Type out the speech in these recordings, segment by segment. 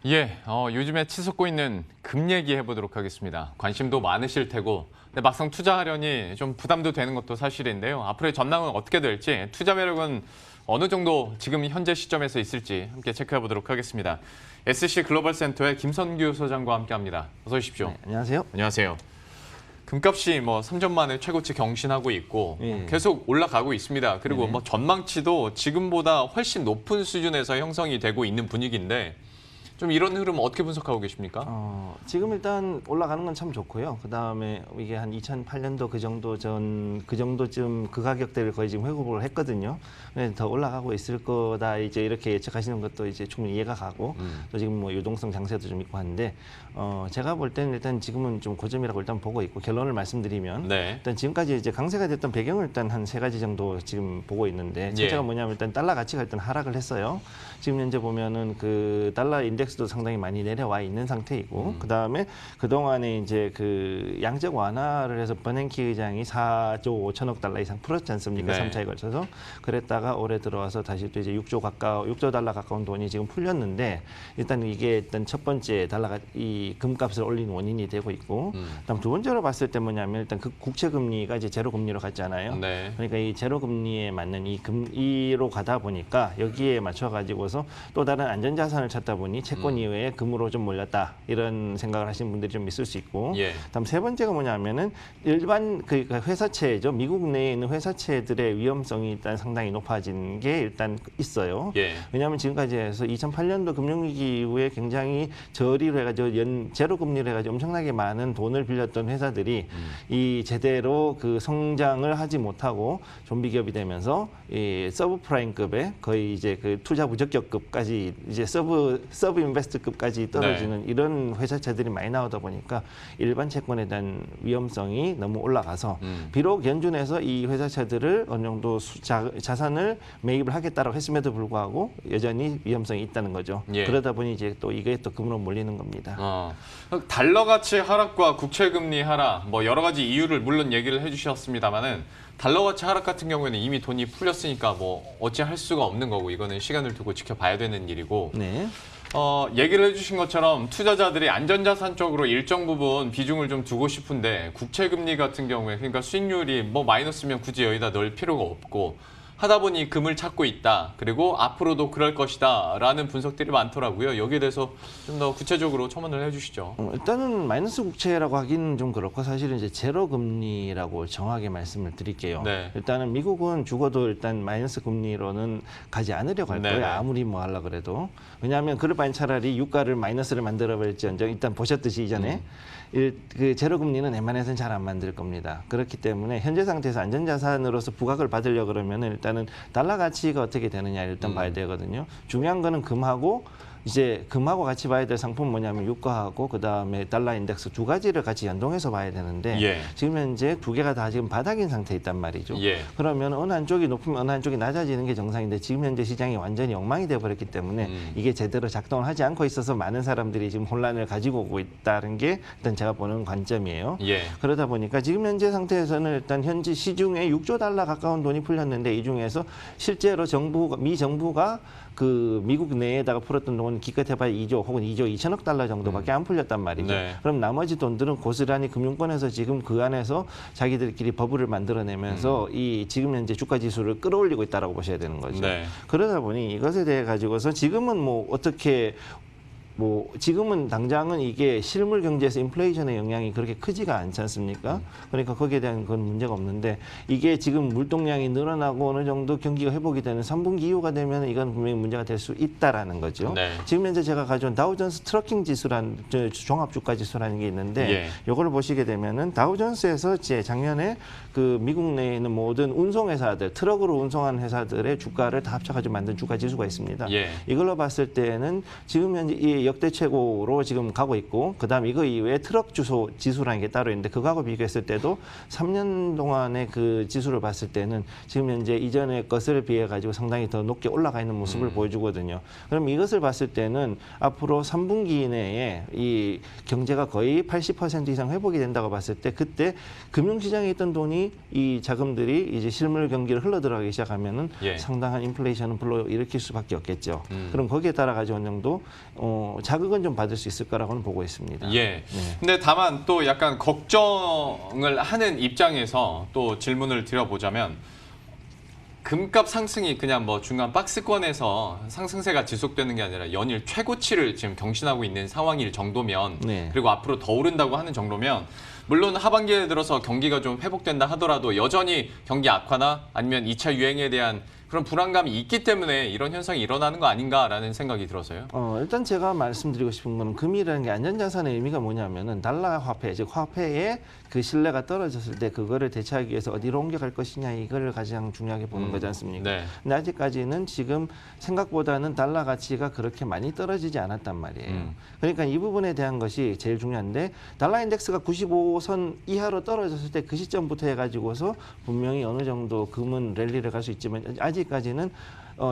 예, 요즘에 치솟고 있는 금 얘기 해보도록 하겠습니다. 관심도 많으실 테고, 근데 막상 투자하려니 좀 부담도 되는 것도 사실인데요. 앞으로의 전망은 어떻게 될지, 투자 매력은 어느 정도 지금 현재 시점에서 있을지 함께 체크해보도록 하겠습니다. SC 글로벌 센터의 김선규 소장과 함께합니다. 어서 오십시오. 네, 안녕하세요. 안녕하세요. 금값이 3년 만에 최고치 경신하고 있고 계속 올라가고 있습니다. 그리고 전망치도 지금보다 훨씬 높은 수준에서 형성이 되고 있는 분위기인데 좀 이런 흐름 어떻게 분석하고 계십니까? 지금 일단 올라가는 건 참 좋고요. 그 다음에 이게 한 2008년도 그 정도쯤 그 가격대를 거의 지금 회복을 했거든요. 근데 더 올라가고 있을 거다 이제 이렇게 예측하시는 것도 이제 충분히 이해가 가고 또 지금 유동성 장세도 좀 있고 한데 제가 볼 때는 일단 지금은 좀 고점이라고 일단 보고 있고 결론을 말씀드리면 일단 지금까지 이제 강세가 됐던 배경을 일단 한 3가지 정도 지금 보고 있는데 첫째가 뭐냐면 일단 달러 가치가 일단 하락을 했어요. 지금 현재 보면은 그 달러 인덱스도 상당히 많이 내려와 있는 상태이고 그 다음에 그 동안에 이제 그 양적 완화를 해서 버냉키 의장이 4조 5천억 달러 이상 풀었지 않습니까? 3차에 걸쳐서 그랬다가 올해 들어와서 다시 또 이제 6조 달러 가까운 돈이 지금 풀렸는데 일단 이게 일단 첫 번째 달러가 이 금값을 올린 원인이 되고 있고 그다음 두 번째로 봤을 때 뭐냐면 일단 그 국채 금리가 이제 제로 금리로 갔잖아요. 그러니까 이 제로 금리에 맞는 이 금리로 가다 보니까 여기에 맞춰 가지고서 또 다른 안전자산을 찾다 보니 채권 이외에 금으로 좀 몰렸다 이런 생각을 하시는 분들이 좀 있을 수 있고 그다음 세 번째가 뭐냐면은 일반 그 회사채죠. 미국 내에 있는 회사채들의 위험성이 일단 상당히 높아진 게 일단 있어요. 왜냐하면 지금까지 해서 2008년도 금융위기 이후에 굉장히 저리로 해가지고 제로 금리로 해가지고 엄청나게 많은 돈을 빌렸던 회사들이 이 제대로 그 성장을 하지 못하고 좀비 기업이 되면서 이 서브프라임급의 거의 이제 그 투자 부적격급까지 이제 서브 인베스트급까지 떨어지는 이런 회사채들이 많이 나오다 보니까 일반 채권에 대한 위험성이 너무 올라가서 비록 연준에서 이 회사채들을 어느 정도 자산을 매입을 하겠다라고 했음에도 불구하고 여전히 위험성이 있다는 거죠. 그러다 보니 이제 또 이게 또 금으로 몰리는 겁니다. 달러 가치 하락과 국채 금리 하락, 여러 가지 이유를 물론 얘기를 해주셨습니다만은 달러 가치 하락 같은 경우에는 이미 돈이 풀렸으니까 어찌 할 수가 없는 거고 이거는 시간을 두고 지켜봐야 되는 일이고. 얘기를 해주신 것처럼 투자자들이 안전자산 쪽으로 일정 부분 비중을 좀 두고 싶은데 국채 금리 같은 경우에 그러니까 수익률이 마이너스면 굳이 여기다 넣을 필요가 없고 하다 보니 금을 찾고 있다. 그리고 앞으로도 그럴 것이다. 라는 분석들이 많더라고요. 여기에 대해서 좀 더 구체적으로 첨언을 해주시죠. 일단은 마이너스 국채라고 하기는 좀 그렇고 사실은 이제 제로 금리라고 정확하게 말씀을 드릴게요. 일단은 미국은 죽어도 일단 마이너스 금리로는 가지 않으려고 할 거예요. 아무리 하려고 그래도. 왜냐하면 그럴 바엔 차라리 유가를 마이너스를 만들어 버릴지언정 일단 보셨듯이 이전에 그 제로 금리는 웬만해서는 잘 안 만들 겁니다. 그렇기 때문에 현재 상태에서 안전자산으로서 부각을 받으려고 그러면은 일단은 달러 가치가 어떻게 되느냐 일단 봐야 되거든요. 중요한 거는 금하고 이제 금하고 같이 봐야 될 상품은 뭐냐면 유가하고 그다음에 달러 인덱스 두 가지를 같이 연동해서 봐야 되는데 지금 현재 두 개가 다 지금 바닥인 상태에 있단 말이죠. 그러면 어느 한쪽이 높으면 어느 한쪽이 낮아지는 게 정상인데 지금 현재 시장이 완전히 엉망이 되어버렸기 때문에 이게 제대로 작동을 하지 않고 있어서 많은 사람들이 지금 혼란을 가지고 오고 있다는 게 일단 제가 보는 관점이에요. 그러다 보니까 지금 현재 상태에서는 일단 현재 시중에 6조 달러 가까운 돈이 풀렸는데 이 중에서 실제로 미 정부가 그 미국 내에다가 풀었던 돈은 기껏 해봐야 2조 혹은 2조 2천억 달러 정도밖에 안 풀렸단 말이죠. 그럼 나머지 돈들은 고스란히 금융권에서 지금 그 안에서 자기들끼리 버블을 만들어내면서 이 지금 현재 주가 지수를 끌어올리고 있다라고 보셔야 되는 거죠. 그러다 보니 이것에 대해 가지고서 지금은 어떻게 지금은 당장은 이게 실물 경제에서 인플레이션의 영향이 그렇게 크지가 않지 않습니까? 그러니까 거기에 대한 건 문제가 없는데 이게 지금 물동량이 늘어나고 어느 정도 경기가 회복이 되는 3분기 이후가 되면 이건 분명히 문제가 될 수 있다라는 거죠. 지금 현재 제가 가져온 다우존스 트러킹 지수라는 종합주가 지수라는 게 있는데 이걸 보시게 되면은 다우존스에서 작년에 그 미국 내에 있는 모든 운송회사들, 트럭으로 운송하는 회사들의 주가를 다 합쳐가지고 만든 주가 지수가 있습니다. 이걸로 봤을 때는 지금 현재 이 역대 최고로 지금 가고 있고 그다음 이거 이외에 트럭 지수라는 게 따로 있는데 그거하고 비교했을 때도 3년 동안의 그 지수를 봤을 때는 지금 현재 이전의 것을 비해 가지고 상당히 더 높게 올라가 있는 모습을 보여주거든요. 그럼 이것을 봤을 때는 앞으로 3분기 내에 이 경제가 거의 80% 이상 회복이 된다고 봤을 때 그때 금융시장에 있던 돈이 이 자금들이 이제 실물 경기를 흘러들어가기 시작하면은 상당한 인플레이션은 불러일으킬 수밖에 없겠죠. 그럼 거기에 따라 가지고 어느 정도 자극은 좀 받을 수 있을 거라고는 보고 있습니다. 예. 근데 다만 또 약간 걱정을 하는 입장에서 또 질문을 드려보자면 금값 상승이 그냥 뭐 중간 박스권에서 상승세가 지속되는 게 아니라 연일 최고치를 지금 경신하고 있는 상황일 정도면 네. 그리고 앞으로 더 오른다고 하는 정도면 물론 하반기에 들어서 경기가 좀 회복된다 하더라도 여전히 경기 악화나 아니면 2차 유행에 대한 그런 불안감이 있기 때문에 이런 현상이 일어나는 거 아닌가라는 생각이 들어서요. 일단 제가 말씀드리고 싶은 거는 금이라는 게 안전자산의 의미가 뭐냐면은 달러 화폐, 즉 화폐의 그 신뢰가 떨어졌을 때 그거를 대체하기 위해서 어디로 옮겨갈 것이냐 이걸 가장 중요하게 보는 거지 않습니까? 네. 근데 아직까지는 지금 생각보다는 달러 가치가 그렇게 많이 떨어지지 않았단 말이에요. 그러니까 이 부분에 대한 것이 제일 중요한데 달러 인덱스가 95선 이하로 떨어졌을 때 그 시점부터 해가지고서 분명히 어느 정도 금은 랠리를 갈 수 있지만 아직까지는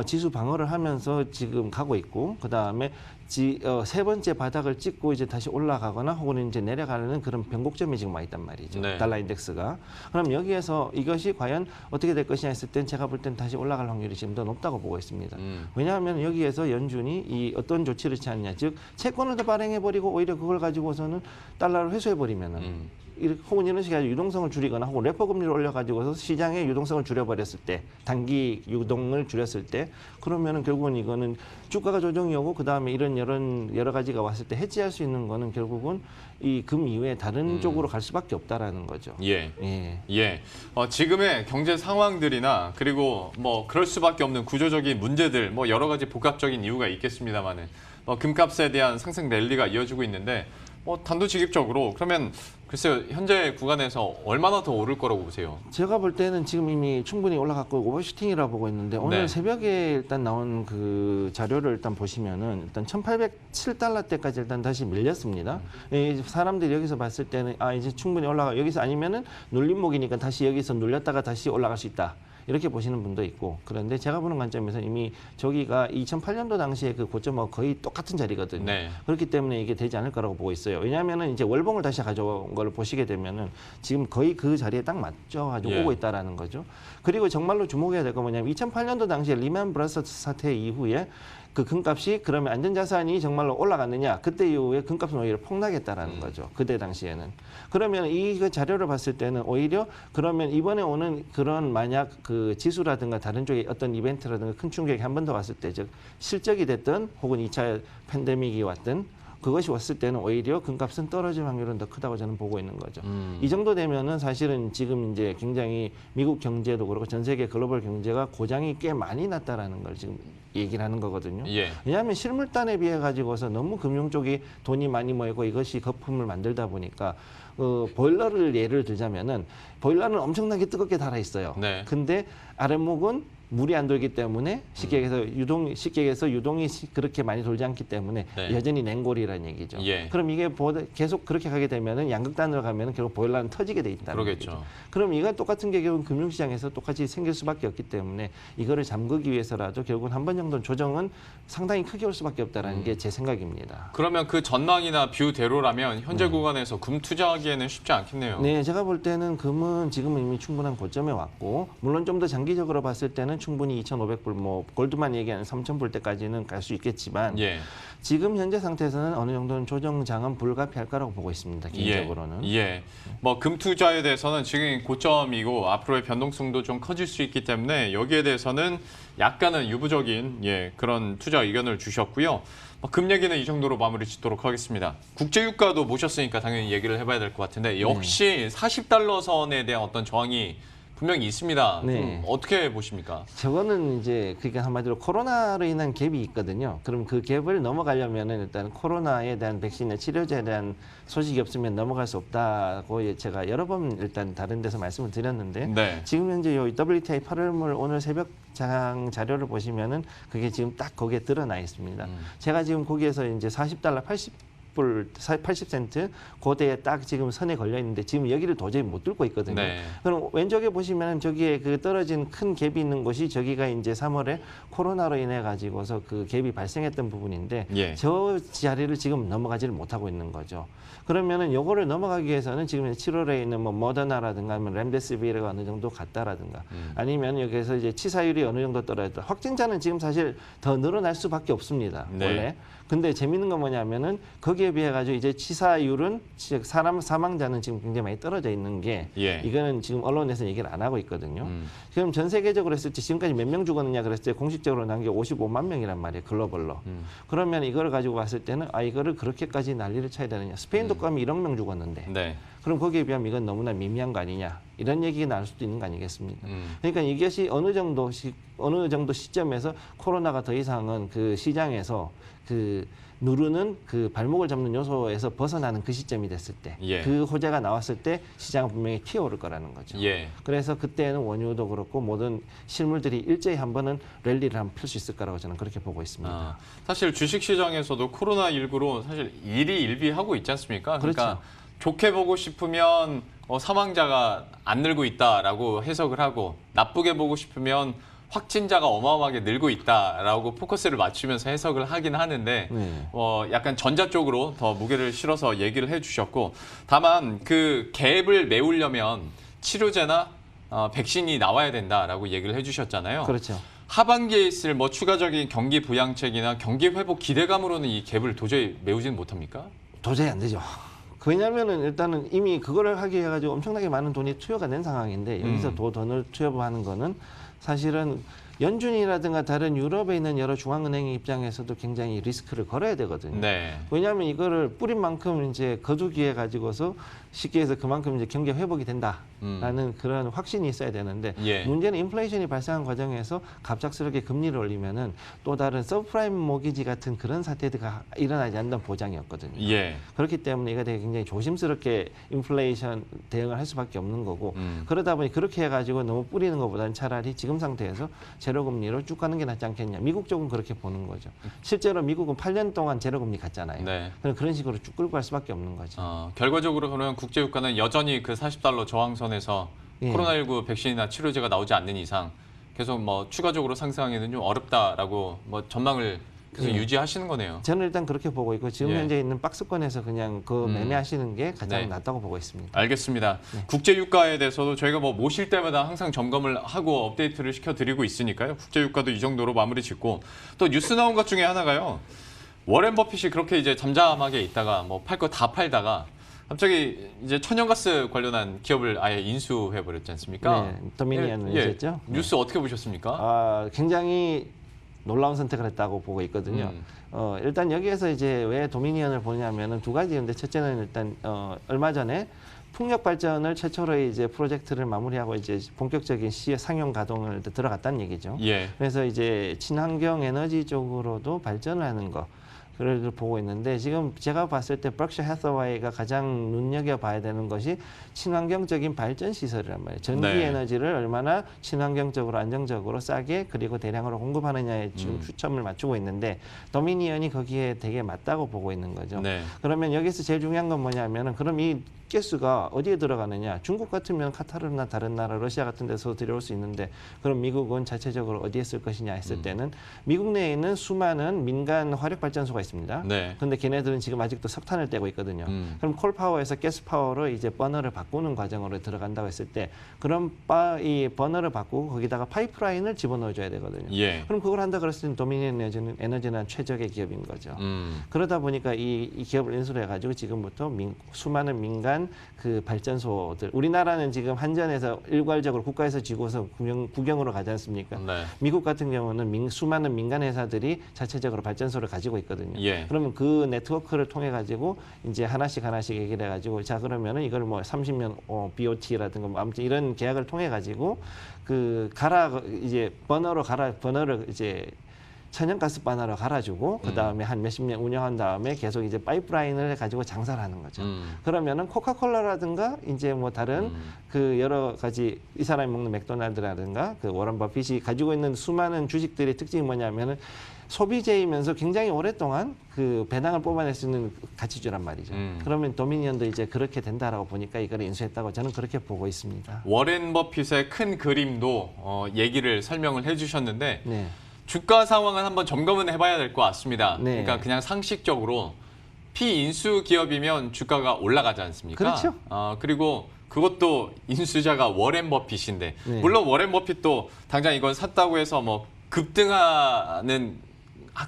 지수 방어를 하면서 지금 가고 있고 그다음에 세 번째 바닥을 찍고 이제 다시 올라가거나 혹은 이제 내려가는 그런 변곡점이 지금 와 있단 말이죠. 네. 달러 인덱스가. 그럼 여기에서 이것이 과연 어떻게 될 것이냐 했을 땐 제가 볼 땐 다시 올라갈 확률이 지금 더 높다고 보고 있습니다. 왜냐하면 여기에서 연준이 이 어떤 조치를 취하느냐, 즉 채권을 더 발행해버리고 오히려 그걸 가지고서는 달러를 회수해버리면은 혹은 이런 식의 유동성을 줄이거나 혹은 레포 금리를 올려가지고서 시장의 유동성을 줄여버렸을 때 단기 유동을 줄였을 때 그러면은 결국은 이거는 주가가 조정이 오고 그다음에 이런 여러 가지가 왔을 때 해지할 수 있는 거는 결국은 이 금 이외에 다른 쪽으로 갈 수밖에 없다라는 거죠. 예. 예. 예. 지금의 경제 상황들이나 그리고 뭐 그럴 수밖에 없는 구조적인 문제들 뭐 여러 가지 복합적인 이유가 있겠습니다만은 금값에 대한 상승 랠리가 이어지고 있는데 단도직입적으로 그러면 글쎄요 현재 구간에서 얼마나 더 오를 거라고 보세요? 제가 볼 때는 지금 이미 충분히 올라갔고 오버슈팅이라고 보고 있는데 오늘 네. 새벽에 일단 나온 그 자료를 일단 보시면은 일단 1,807달러대까지 일단 다시 밀렸습니다. 사람들이 여기서 봤을 때는 이제 충분히 올라가 여기서 아니면은 눌림목이니까 다시 여기서 눌렸다가 다시 올라갈 수 있다. 이렇게 보시는 분도 있고 그런데 제가 보는 관점에서 이미 저기가 2008년도 당시에 그 고점하고 거의 똑같은 자리거든요. 네. 그렇기 때문에 이게 되지 않을 거라고 보고 있어요. 왜냐하면은 이제 월봉을 다시 가져온 걸 보시게 되면은 지금 거의 그 자리에 딱 맞춰가지고 예. 오고 있다라는 거죠. 그리고 정말로 주목해야 될 건 뭐냐면 2008년도 당시에 리만 브라더스 사태 이후에 그 금값이 그러면 안전자산이 정말로 올라갔느냐 그때 이후에 금값은 오히려 폭락했다라는 거죠. 그때 당시에는. 그러면 이 자료를 봤을 때는 오히려 그러면 이번에 오는 그런 만약 그 지수라든가 다른 쪽에 어떤 이벤트라든가 큰 충격이 한 번 더 왔을 때 즉 실적이 됐든 혹은 2차 팬데믹이 왔든 그것이 왔을 때는 오히려 금값은 떨어질 확률은 더 크다고 저는 보고 있는 거죠. 이 정도 되면은 사실은 지금 이제 굉장히 미국 경제도 그렇고 전 세계 글로벌 경제가 고장이 꽤 많이 났다라는 걸 지금 얘기를 하는 거거든요. 예. 왜냐하면 실물단에 비해 가지고서 너무 금융 쪽이 돈이 많이 모이고 이것이 거품을 만들다 보니까 보일러를 예를 들자면은 보일러는 엄청나게 뜨겁게 달아 있어요. 네. 근데 아랫목은 물이 안 돌기 때문에 쉽게 얘기해서 유동이 그렇게 많이 돌지 않기 때문에 네. 여전히 냉골이라는 얘기죠. 예. 그럼 이게 계속 그렇게 가게 되면은 양극단으로 가면은 결국 보일러는 터지게 돼 있다는 그러겠죠. 얘기죠. 그럼 이거 똑같은 게 결국 금융시장에서 똑같이 생길 수밖에 없기 때문에 이거를 잠그기 위해서라도 결국은 한 번 정도는 조정은 상당히 크게 올 수밖에 없다라는 게 제 생각입니다. 그러면 그 전망이나 뷰대로라면 현재 구간에서 금 투자하기에는 쉽지 않겠네요. 네, 제가 볼 때는 금은 지금은 이미 충분한 고점에 왔고 물론 좀 더 장기적으로 봤을 때는 충분히 2,500불 뭐 골드만 얘기하는 3,000불 때까지는 갈 수 있겠지만 예. 지금 현재 상태에서는 어느 정도는 조정장은 불가피할 거라고 보고 있습니다. 개인적으로는. 예. 금 투자에 대해서는 지금 고점이고 앞으로의 변동성도 좀 커질 수 있기 때문에 여기에 대해서는 약간은 유보적인 그런 투자 의견을 주셨고요. 금 얘기는 이 정도로 마무리 짓도록 하겠습니다. 국제유가도 모셨으니까 당연히 얘기를 해봐야 될 것 같은데 역시 40달러 선에 대한 어떤 저항이 분명히 있습니다. 네. 어떻게 보십니까? 저거는 이제 그러니까 한마디로 코로나로 인한 갭이 있거든요. 그럼 그 갭을 넘어가려면은 일단 코로나에 대한 백신의 치료제에 대한 소식이 없으면 넘어갈 수 없다고 제가 여러 번 일단 다른 데서 말씀을 드렸는데 네. 지금 현재 요 WTI 8월물 오늘 새벽 장 자료를 보시면은 그게 지금 딱 거기에 드러나 있습니다. 제가 지금 거기에서 이제 40달러 80불, 80센트 고대에 딱 지금 선에 걸려 있는데 지금 여기를 도저히 못 뚫고 있거든요. 네. 그럼 왼쪽에 보시면 저기에 그 떨어진 큰 갭이 있는 곳이 저기가 이제 3월에 코로나로 인해 가지고서 그 갭이 발생했던 부분인데 예. 저 자리를 지금 넘어가지를 못하고 있는 거죠. 그러면은 요거를 넘어가기 위해서는 지금 7월에 있는 뭐 모더나라든가 아니면 렘데시비르가 어느 정도 갔다라든가 아니면 여기에서 이제 치사율이 어느 정도 떨어졌다. 확진자는 지금 사실 더 늘어날 수밖에 없습니다. 네. 원래. 근데 재밌는 건 뭐냐면은 거기에 비해 가지고 이제 치사율은 즉 사람 사망자는 지금 굉장히 많이 떨어져 있는 게 예. 이거는 지금 언론에서 얘기를 안 하고 있거든요. 그럼 전 세계적으로 했을 때 지금까지 몇 명 죽었느냐 그랬을 때 공식적으로 나온 게 55만 명이란 말이에요. 글로벌로. 그러면 이걸 가지고 봤을 때는 아 이거를 그렇게까지 난리를 쳐야 되느냐. 스페인 독감이 1억 명 죽었는데 네. 그럼 거기에 비하면 이건 너무나 미미한 거 아니냐. 이런 얘기가 나올 수도 있는 거 아니겠습니까? 그러니까 이것이 어느 정도 시점에서 코로나가 더 이상은 그 시장에서 그 누르는 그 발목을 잡는 요소에서 벗어나는 그 시점이 됐을 때, 예. 그 호재가 나왔을 때 시장은 분명히 튀어오를 거라는 거죠. 예. 그래서 그때는 원유도 그렇고 모든 실물들이 일제히 한 번은 랠리를 한번 펼 수 있을 거라고 저는 그렇게 보고 있습니다. 사실 주식시장에서도 코로나19로 사실 일희일비하고 있지 않습니까? 그러니까 그렇죠. 좋게 보고 싶으면 사망자가 안 늘고 있다라고 해석을 하고 나쁘게 보고 싶으면 확진자가 어마어마하게 늘고 있다라고 포커스를 맞추면서 해석을 하긴 하는데 네. 약간 전자 쪽으로 더 무게를 실어서 얘기를 해주셨고 다만 그 갭을 메우려면 치료제나 백신이 나와야 된다라고 얘기를 해주셨잖아요. 그렇죠. 하반기에 있을 뭐 추가적인 경기 부양책이나 경기 회복 기대감으로는 이 갭을 도저히 메우지는 못합니까? 도저히 안 되죠. 왜냐하면은 일단은 이미 그거를 하기 위해 가지고 엄청나게 많은 돈이 투여가 된 상황인데 여기서 더 돈을 투여하는 거는 사실은 연준이라든가 다른 유럽에 있는 여러 중앙은행의 입장에서도 굉장히 리스크를 걸어야 되거든요. 네. 왜냐하면 이거를 뿌린 만큼 이제 거두기에 가지고서 쉽게 해서 그만큼 이제 경기 회복이 된다라는 그런 확신이 있어야 되는데 예. 문제는 인플레이션이 발생한 과정에서 갑작스럽게 금리를 올리면은 또 다른 서브프라임 모기지 같은 그런 사태가 일어나지 않는 보장이었거든요. 예. 그렇기 때문에 이거 되게 굉장히 조심스럽게 인플레이션 대응을 할 수밖에 없는 거고 그러다 보니 그렇게 해가지고 너무 뿌리는 것보다는 차라리 지금 상태에서 제로금리로 쭉 가는 게 낫지 않겠냐. 미국 쪽은 그렇게 보는 거죠. 실제로 미국은 8년 동안 제로금리 갔잖아요. 네. 그런 식으로 쭉 끌고 갈 수밖에 없는 거죠. 결과적으로 그러면 국제유가는 여전히 그 40달러 저항선에서 예. 코로나19 백신이나 치료제가 나오지 않는 이상 계속 뭐 추가적으로 상승하기는 좀 어렵다라고 뭐 전망을 계속 예. 유지하시는 거네요. 저는 일단 그렇게 보고 있고 지금 예. 현재 있는 박스권에서 그냥 그 매매하시는 게 가장 네. 낫다고 보고 있습니다. 알겠습니다. 네. 국제유가에 대해서도 저희가 뭐 모실 때마다 항상 점검을 하고 업데이트를 시켜드리고 있으니까요. 국제유가도 이 정도로 마무리 짓고 또 뉴스 나온 것 중에 하나가요. 워렌 버핏이 그렇게 이제 잠잠하게 있다가 뭐 팔 거 다 팔다가 갑자기 이제 천연가스 관련한 기업을 아예 인수해버렸지 않습니까? 네, 도미니언을 인수했죠. 뉴스 어떻게 보셨습니까? 굉장히 놀라운 선택을 했다고 보고 있거든요. 일단 여기에서 이제 왜 도미니언을 보냐면은 두 가지인데 첫째는 일단 얼마 전에 풍력 발전을 최초로 이제 프로젝트를 마무리하고 이제 본격적인 시의 상용 가동을 들어갔다는 얘기죠. 예. 그래서 이제 친환경 에너지 쪽으로도 발전을 하는 거. 그걸 보고 있는데 지금 제가 봤을 때 버크셔 해서웨이가 가장 눈여겨봐야 되는 것이 친환경적인 발전 시설이란 말이에요. 전기 네. 에너지를 얼마나 친환경적으로 안정적으로 싸게 그리고 대량으로 공급하느냐에 지금 초점을 맞추고 있는데 도미니언이 거기에 되게 맞다고 보고 있는 거죠. 네. 그러면 여기서 제일 중요한 건 뭐냐면은 그럼 이 가스가 어디에 들어가느냐? 중국 같으면 카타르나 다른 나라, 러시아 같은 데서 들여올 수 있는데 그럼 미국은 자체적으로 어디에 쓸 것이냐 했을 때는 미국 내에 있는 수많은 민간 화력 발전소가 있습니다. 네. 근데 걔네들은 지금 아직도 석탄을 떼고 있거든요. 그럼 콜파워에서 가스파워로 이제 버너를 바꾸는 과정으로 들어간다고 했을 때 그럼 이 버너를 바꾸고 거기다가 파이프라인을 집어넣어줘야 되거든요. 예. 그럼 그걸 한다 그랬을 때 도미니언 에너지는 최적의 기업인 거죠. 그러다 보니까 이 기업을 인수를 해가지고 지금부터 수많은 민간 그 발전소들 우리나라는 지금 한전에서 일괄적으로 국가에서 지고서 국영으로 가지 않습니까? 네. 미국 같은 경우는 수많은 민간 회사들이 자체적으로 발전소를 가지고 있거든요. 예. 그러면 그 네트워크를 통해 가지고 이제 하나씩 얘기를 해가지고 자 그러면은 이걸 뭐 30년 BOT라든가 뭐 아무튼 이런 계약을 통해 가지고 그 이제 버너를 이제 천연가스 버너로 갈아주고 그 다음에 한 몇십 년 운영한 다음에 계속 이제 파이프라인을 가지고 장사를 하는 거죠. 그러면은 코카콜라라든가 이제 뭐 다른 그 여러 가지 이 사람이 먹는 맥도날드라든가 그 워런 버핏이 가지고 있는 수많은 주식들의 특징이 뭐냐면은 소비재이면서 굉장히 오랫동안 그 배당을 뽑아낼 수 있는 가치주란 말이죠. 그러면 도미니언도 이제 그렇게 된다라고 보니까 이걸 인수했다고 저는 그렇게 보고 있습니다. 워렌 버핏의 큰 그림도 얘기를 설명을 해주셨는데 네. 주가 상황은 한번 점검은 해봐야 될 것 같습니다. 네. 그러니까 그냥 상식적으로 피인수 기업이면 주가가 올라가지 않습니까? 그렇죠. 그리고 그것도 인수자가 워렌 버핏인데 네. 물론 워렌 버핏도 당장 이건 샀다고 해서 뭐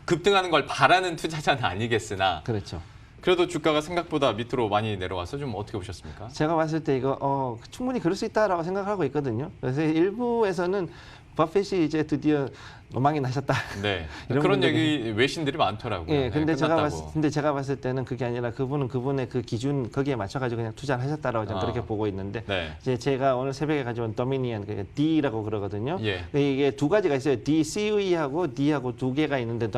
급등하는 걸 바라는 투자자는 아니겠으나 그렇죠. 그래도 주가가 생각보다 밑으로 많이 내려와서 좀 어떻게 보셨습니까? 제가 봤을 때 이거 충분히 그럴 수 있다라고 생각하고 있거든요. 그래서 일부에서는 버핏이 이제 드디어 노망이 나셨다. 네. 이런 그런 분들이- 얘기 외신들이 많더라고요. 예, 근데 네, 끝났다고. 제가 봤을 때는 그게 아니라 그분은 그분의 그 기준 거기에 맞춰가지고 그냥 투자를 하셨다라고 저는 그렇게 보고 있는데 네. 이제 제가 오늘 새벽에 가져온 도미니언 그러니까 D라고 그러거든요. 예. 이게 두 가지가 있어요. DCE하고 D하고 두 개가 있는데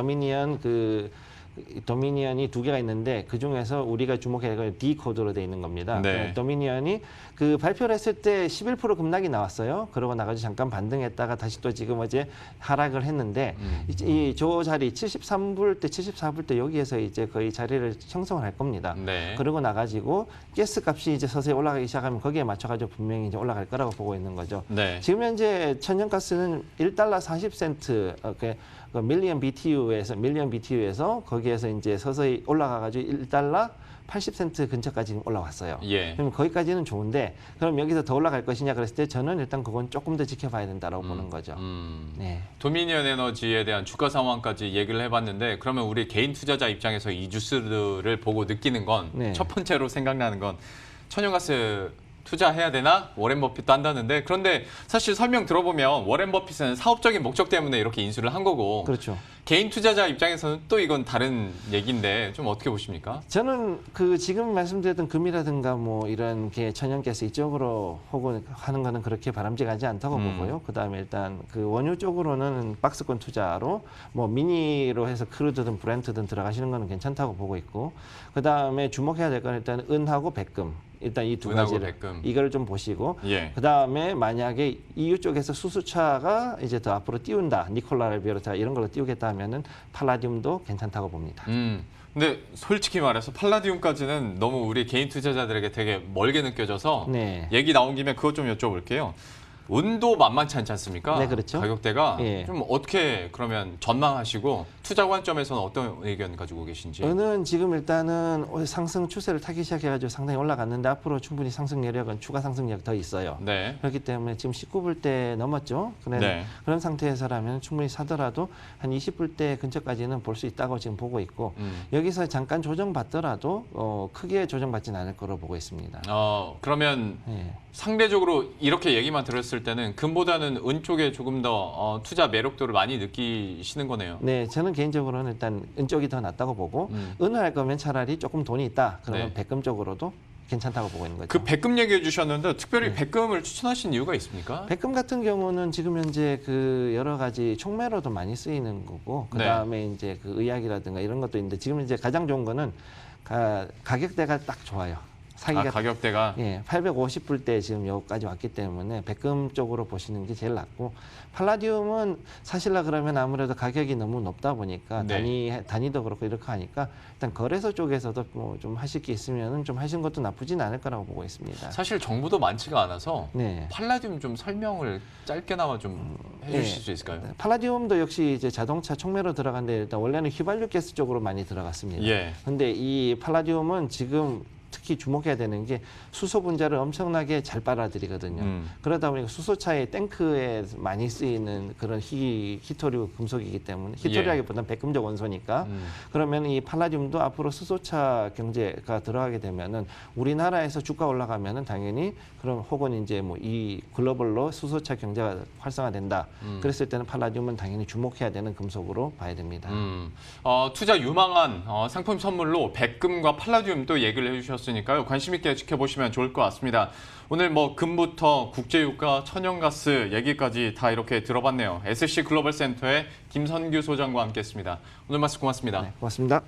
도미니언이 두 개가 있는데 그 중에서 우리가 주목해야 할 건 D 코드로 돼 있는 겁니다. 네. 도미니언이 그 발표를 했을 때 11% 급락이 나왔어요. 그러고 나가지고 잠깐 반등했다가 다시 또 지금 어제 하락을 했는데 이 저 자리 73불 때 74불 때 여기에서 이제 거의 자리를 형성을 할 겁니다. 네. 그러고 나가지고 가스 값이 이제 서서히 올라가기 시작하면 거기에 맞춰가지고 분명히 이제 올라갈 거라고 보고 있는 거죠. 네. 지금 현재 천연가스는 1달러 40센트 그 밀리언 BTU에서 거기에서 이제 서서히 올라가가지고 1달러 80센트 근처까지 지금 올라왔어요. 예. 그럼 거기까지는 좋은데 그럼 여기서 더 올라갈 것이냐 그랬을 때 저는 일단 그건 조금 더 지켜봐야 된다라고 보는 거죠. 네. 도미니언 에너지에 대한 주가 상황까지 얘기를 해봤는데 그러면 우리 개인 투자자 입장에서 이 뉴스를 보고 느끼는 건 첫 네. 번째로 생각나는 건 천연가스 투자해야 되나? 워렌 버핏도 한다는데 그런데 사실 설명 들어보면 워렌 버핏은 사업적인 목적 때문에 이렇게 인수를 한 거고 그렇죠. 개인 투자자 입장에서는 또 이건 다른 얘기인데 좀 어떻게 보십니까? 저는 그 지금 말씀드렸던 금이라든가 뭐 이런 게 천연가스 이쪽으로 혹은 하는 거는 그렇게 바람직하지 않다고 보고요. 그다음에 일단 그 원유 쪽으로는 박스권 투자로 뭐 미니로 해서 크루드든 브렌트든 들어가시는 거는 괜찮다고 보고 있고 그다음에 주목해야 될 건 일단 은하고 백금. 일단 이 두 은하고 가지를 백금. 이걸 좀 보시고 예. 그다음에 만약에 EU 쪽에서 수소차가 이제 더 앞으로 띄운다. 니콜라를 비롯해 이런 걸로 띄우겠다 하면은 팔라디움도 괜찮다고 봅니다. 근데 솔직히 말해서 팔라디움까지는 너무 우리 개인 투자자들에게 되게 멀게 느껴져서 네. 얘기 나온 김에 그것 좀 여쭤볼게요. 은도 만만치 않지 않습니까? 네, 그렇죠. 가격대가 예. 좀 어떻게 그러면 전망하시고 투자 관점에서는 어떤 의견 가지고 계신지. 은은 지금 일단은 상승 추세를 타기 시작해가지고 상당히 올라갔는데 앞으로 충분히 상승 여력은 추가 상승력 더 있어요. 네. 그렇기 때문에 지금 19불대 넘었죠. 네. 그런 상태에서라면 충분히 사더라도 한 20불대 근처까지는 볼 수 있다고 지금 보고 있고 여기서 잠깐 조정받더라도 크게 조정받지는 않을 거로 보고 있습니다. 그러면 예. 상대적으로 이렇게 얘기만 들었을 때는 금보다는 은 쪽에 조금 더 투자 매력도를 많이 느끼시는 거네요. 네, 저는 개인적으로는 일단 은 쪽이 더 낫다고 보고 은을 할 거면 차라리 조금 돈이 있다. 그러면 네. 백금 쪽으로도 괜찮다고 보고 있는 거죠. 그 백금 얘기해 주셨는데 특별히 백금을 추천하신 이유가 있습니까? 백금 같은 경우는 지금 현재 그 여러 가지 촉매로도 많이 쓰이는 거고 그 다음에 이제 그 의학이라든가 이런 것도 있는데 지금 이제 가장 좋은 거는 가격대가 딱 좋아요. 사기가 가격대가 850불대 지금 여기까지 왔기 때문에 백금 쪽으로 보시는 게 제일 낫고 팔라디움은 사실라 그러면 아무래도 가격이 너무 높다 보니까 단위도 그렇고 이렇게 하니까 일단 거래소 쪽에서도 뭐 좀 하실 게 있으면은 좀 하시는 것도 나쁘진 않을 거라고 보고 있습니다. 사실 정보도 많지가 않아서 네. 팔라디움 좀 설명을 짧게나마 좀 해주실 수 있을까요? 팔라디움도 역시 이제 자동차 촉매로 들어간데 일단 원래는 휘발유 가스 쪽으로 많이 들어갔습니다. 예. 근데 이 팔라디움은 지금 특히 주목해야 되는 게 수소 분자를 엄청나게 잘 빨아들이거든요. 그러다 보니까 수소차의 탱크에 많이 쓰이는 그런 히토류 금속이기 때문에 히토류라기보다는 백금적 원소니까 그러면 이 팔라디움도 앞으로 수소차 경제가 들어가게 되면은 우리나라에서 주가 올라가면은 당연히 그럼 혹은 이제 뭐 이 글로벌로 수소차 경제가 활성화된다. 그랬을 때는 팔라디움은 당연히 주목해야 되는 금속으로 봐야 됩니다. 투자 유망한 상품 선물로 백금과 팔라디움도 얘기를 해주셨으니까요. 관심 있게 지켜보시면 좋을 것 같습니다. 오늘 뭐 금부터 국제유가, 천연가스 얘기까지 다 이렇게 들어봤네요. SC 글로벌 센터의 김선규 소장과 함께했습니다. 오늘 말씀 고맙습니다. 네, 고맙습니다.